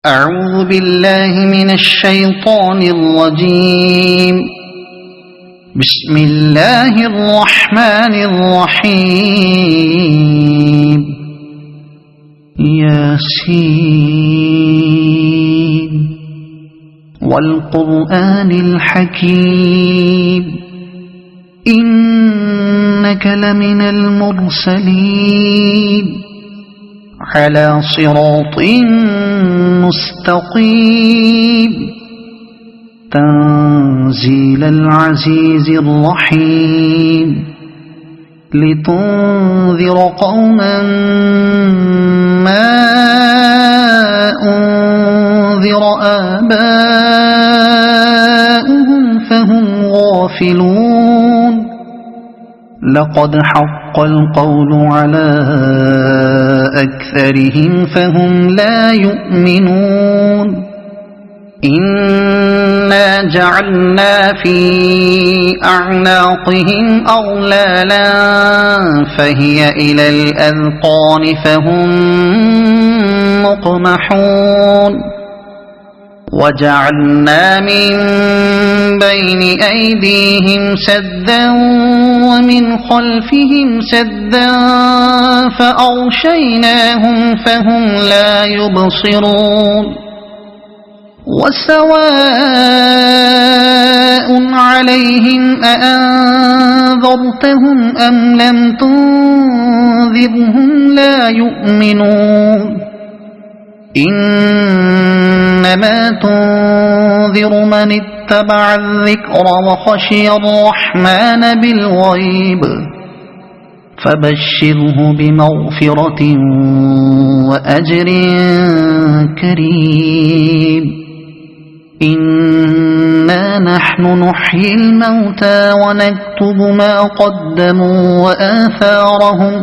أعوذ بالله من الشيطان الرجيم. بسم الله الرحمن الرحيم. ياسين والقرآن الحكيم إنك لمن المرسلين على صراط مستقيم تنزيل العزيز الرحيم لتنذر قوما ما أنذر آباؤهم فهم غافلون. لقد حق القول على أكثرهم فهم لا يؤمنون. إنا جعلنا في أعناقهم أغلالا فهي إلى الأذقان فهم مقمحون. وجعلنا من بين أيديهم سدا ومن خلفهم سدا فأغشيناهم فهم لا يبصرون. وسواء عليهم أأنذرتهم أم لم تنذرهم لا يؤمنون. إنما تنذر من اتبع الذكر وخشي الرحمن بالغيب فبشره بمغفرة وأجر كريم. إنا نحن نحيي الموتى ونكتب ما قدموا وآثارهم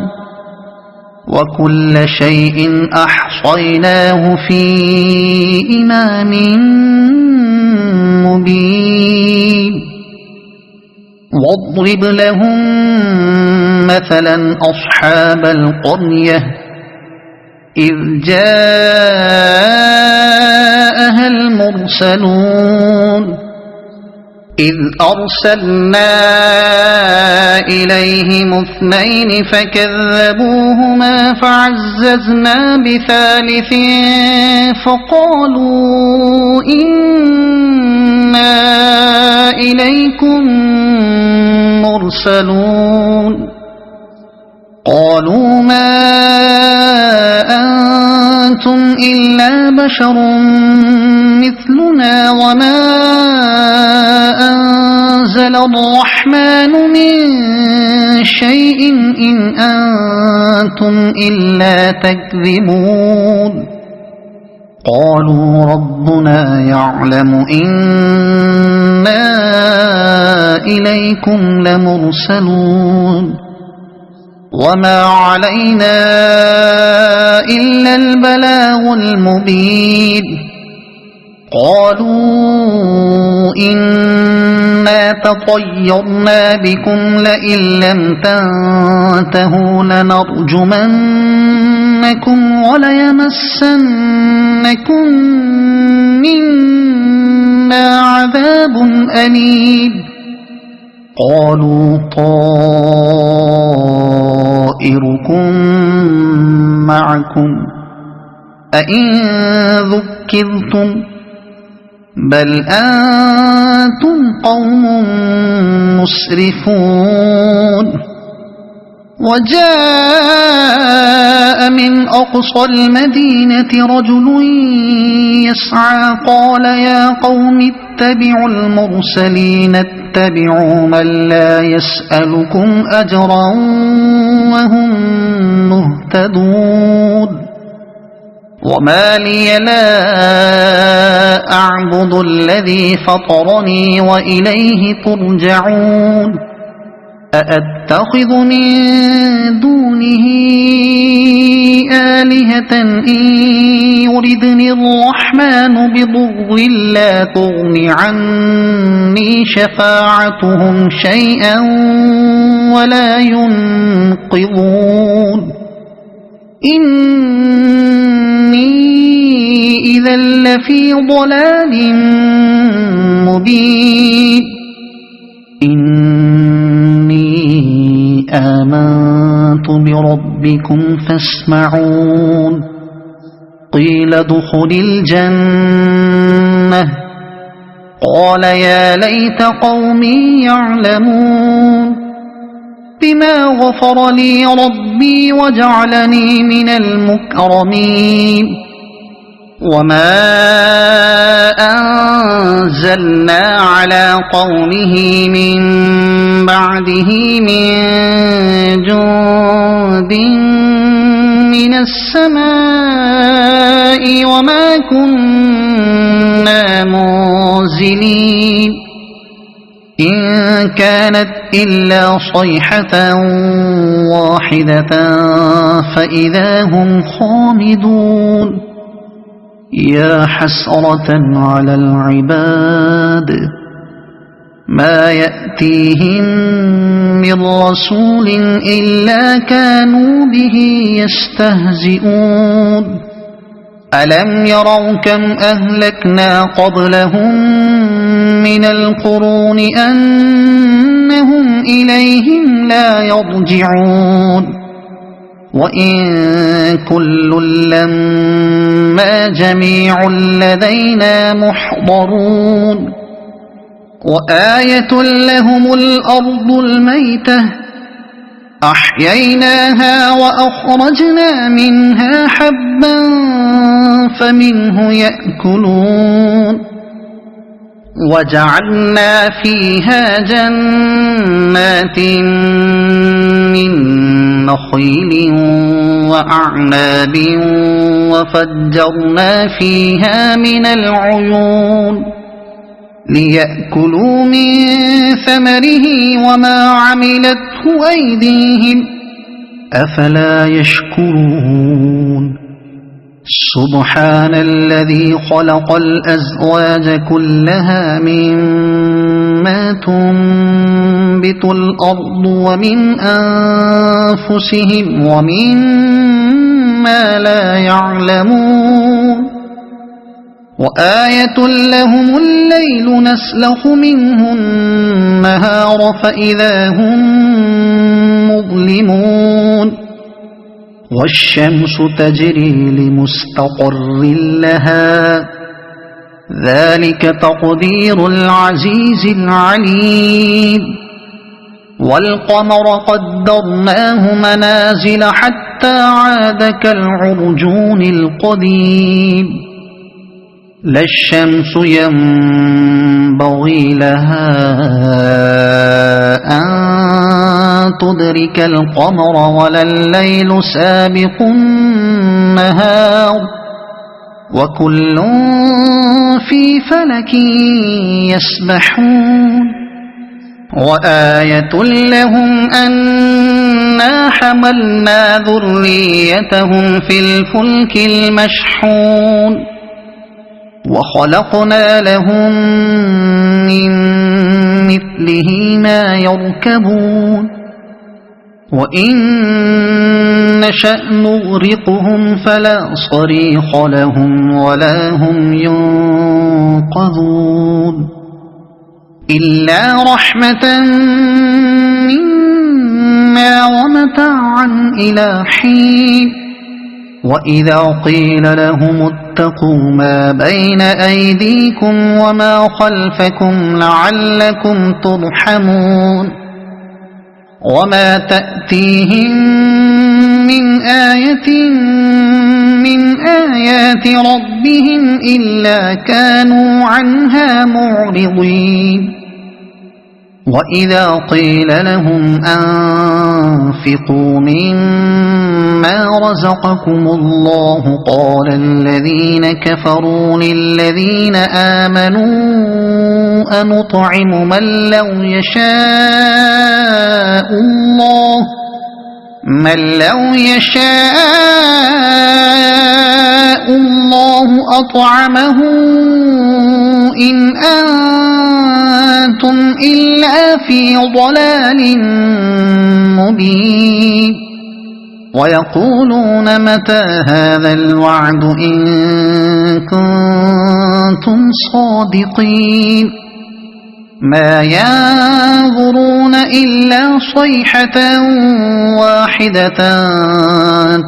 وكل شيء أحصيناه في إمام مبين. واضرب لهم مثلا أصحاب القرية إذ جاءها المرسلون إذ أرسلنا إليهم اثنين فكذبوهما فعززنا بثالث فقالوا إنا إليكم مرسلون. قالوا ما أنتم إلا بشر مثلنا وما أنزل الرحمن من شيء إن أنتم إلا تكذبون. قالوا ربنا يعلم إنا إليكم لمرسلون وما علينا إلا البلاغ المبين. قالوا إنا تطيرنا بكم لئن لم تنتهوا لنرجمنكم وليمسنكم منا عذاب أليم. قالوا طائركم معكم أئن ذكرتم بل أنتم قوم مسرفون. وجاء من أقصى المدينة رجل يسعى قال يا قوم اتبعوا المرسلين اتبعوا من لا يسألكم أجرا وهم مهتدون. وما لي لا أعبد الذي فطرني وإليه ترجعون. أأتخذ من دونه آلهة إن يردني الرحمن بضر لا تغن عني شفاعتهم شيئا ولا ينقذون. إني إذا لفي ضلال مبين إني آمنت بربكم فاسمعون قيل ادخل الجنة قال يا ليت قومي يعلمون بما غفر لي ربي وجعلني من المكرمين وما أنزلنا على قومه من بعده من جند من السماء وما كنا منزلين إن كانت إلا صيحة واحدة فإذا هم خامدون يا حسرة على العباد ما يأتيهم من رسول إلا كانوا به يستهزئون ألم يروا كم أهلكنا قبلهم من القرون أنهم إليهم لا يرجعون وإن كل لما جميع لدينا محضرون وآية لهم الأرض الميتة أحييناها وأخرجنا منها حبا فمنه يأكلون وجعلنا فيها جنات من نخيل وأعناب وفجرنا فيها من العيون ليأكلوا من ثمره وما عملته أيديهم أفلا يشكرون سبحان الذي خلق الأزواج كلها مما تنبت الأرض ومن أنفسهم ومما لا يعلمون وآية لهم الليل نسلخ منه النهار فإذا هم مظلمون والشمس تجري لمستقر لها ذلك تقدير العزيز العليم والقمر قدرناه منازل حتى عاد كالعرجون القديم لا الشمس ينبغي لها أن تدرك القمر ولا الليل سابق النهار وكل في فلك يسبحون وآية لهم أنا حملنا ذريتهم في الفلك المشحون وخلقنا لهم من مثله ما يركبون وإن نشأ نغرقهم فلا صريخ لهم ولا هم ينقذون إلا رحمة منا ومتاعا إلى حين وإذا قيل لهم اتقوا ما بين أيديكم وما خلفكم لعلكم ترحمون وما تأتيهم من آية من آيات ربهم إلا كانوا عنها معرضين وإذا قيل لهم أنفقوا مما رزقكم الله قال الذين كفروا للذين آمنوا أنطعم من لو يشاء الله أطعمه إن أنتم إلا في ضلال مبين ويقولون متى هذا الوعد إن كنتم صادقين ما ينظرون إلا صيحة واحدة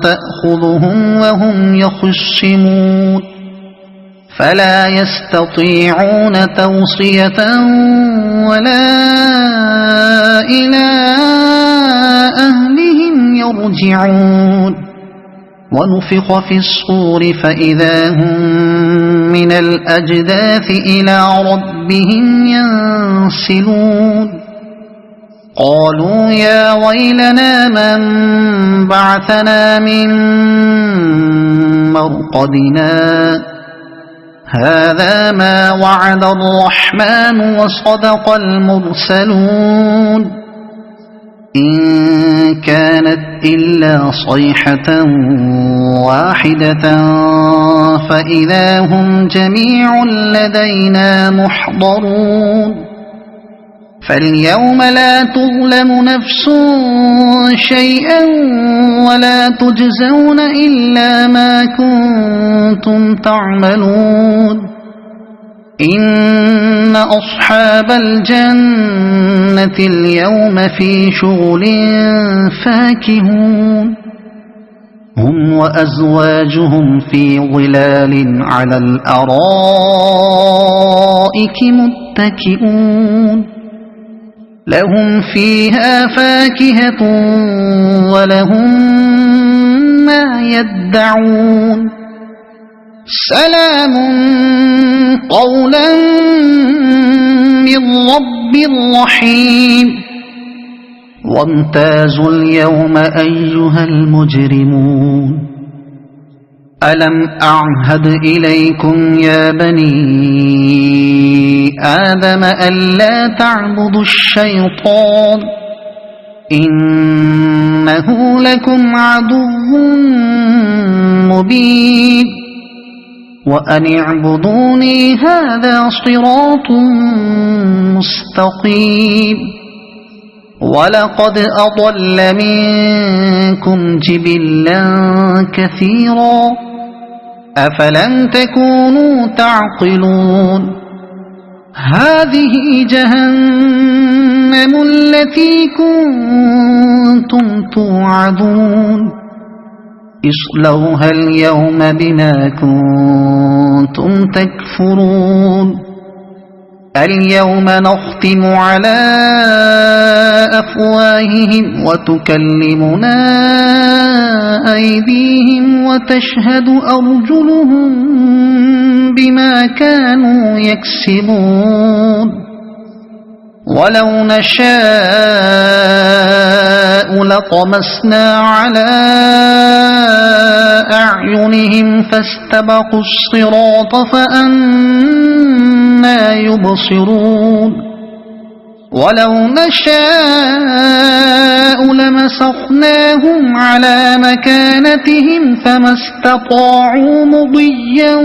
تأخذهم وهم يخصمون فلا يستطيعون توصية ولا إلى أهلهم يرجعون ونفخ في الصور فإذا هم من الأجداث إلى ربهم ينسلون قالوا يا ويلنا من بعثنا من مرقدنا هذا ما وعد الرحمن وصدق المرسلون إن كانت إلا صيحة واحدة فإذا هم جميع لدينا محضرون فاليوم لا تظلم نفس شيئا ولا تجزون إلا ما كنتم تعملون إن أصحاب الجنة اليوم في شغل فاكهون هم وأزواجهم في ظلال على الأرائك متكئون لهم فيها فاكهة ولهم ما يدعون سلام قولا من رب رحيم وامتازوا اليوم أيها المجرمون ألم أعهد إليكم يا بني آدم ألا تعبدوا الشيطان إنه لكم عدو مبين وأن اعبدوني هذا صراط مستقيم ولقد أضل منكم جبلا كثيرا أفلم تكونوا تعقلون هذه جهنم التي كنتم توعدون اصلوها اليوم بما كنتم تكفرون اليوم نختم على أفواههم وتكلمنا أيديهم وتشهد أرجلهم بما كانوا يكسبون ولو نشاء لطمسنا على أعينهم فاستبقوا الصراط فأنى يبصرون ولو نشاء لمسخناهم على مكانتهم فما استطاعوا مضيا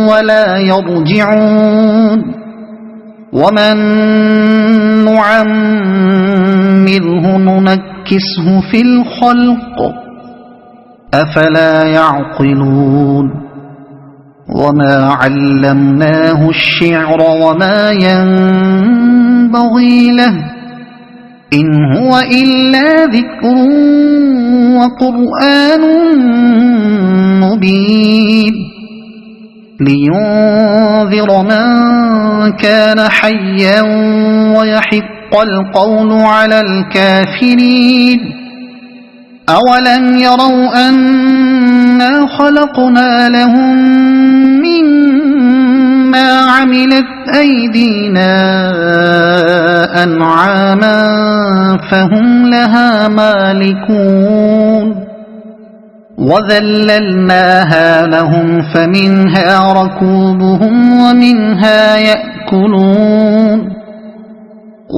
ولا يرجعون ومن نعمره ننكسه في الخلق أفلا يعقلون وما علمناه الشعر وما ينبغي له إن هو إلا ذكر وقرآن مبين لينذر من كان حيا ويحق القول على الكافرين أولم يروا أنا خلقنا لهم مما عملت أيدينا أنعاما فهم لها مالكون وذللناها لهم فمنها ركوبهم ومنها يأكلون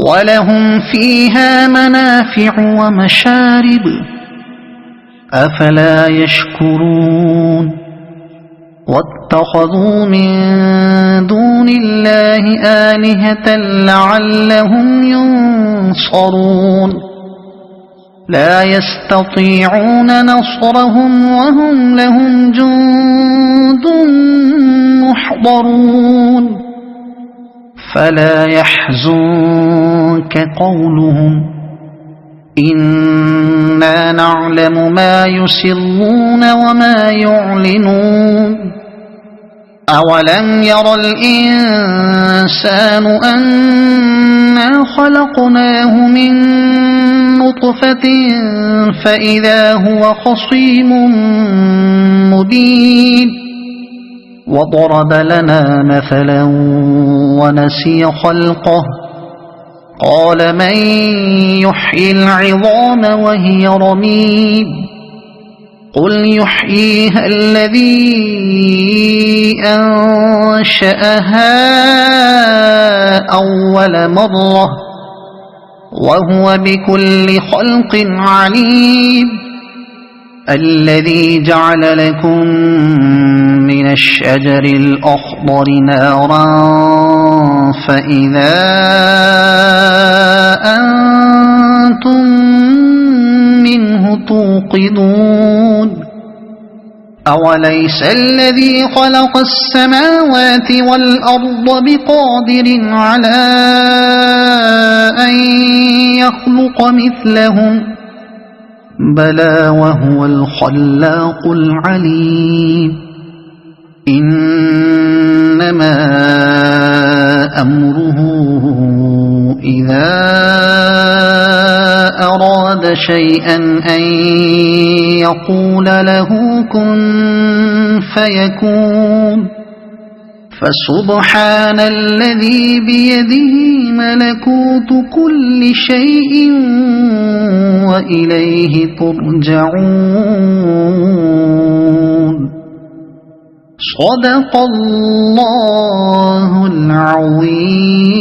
ولهم فيها منافع ومشارب أفلا يشكرون واتخذوا من دون الله آلهة لعلهم ينصرون لا يستطيعون نصرهم وهم لهم جند محضرون فلا يحزنك قولهم إنا نعلم ما يسرون وما يعلنون أولم ير الإنسان أنا خلقناه من نطفة فإذا هو خصيم مبين وضرب لنا مثلا ونسي خلقه قال من يحيي العظام وهي رميم قل يحييها الذي أنشأها أول مرة وهو بكل خلق عليم الذي جعل لكم من الشجر الأخضر نارا فإذا أنتم منه توقدون أوليس الذي خلق السماوات والأرض بقادر على أن يخلق مثلهم بلى وهو الخلاق العليم إنما أمره إذا أراد شيئا أن يقول له كن فيكون فسبحان الذي بيده ملكوت كل شيء وإليه ترجعون صدق الله العظيم.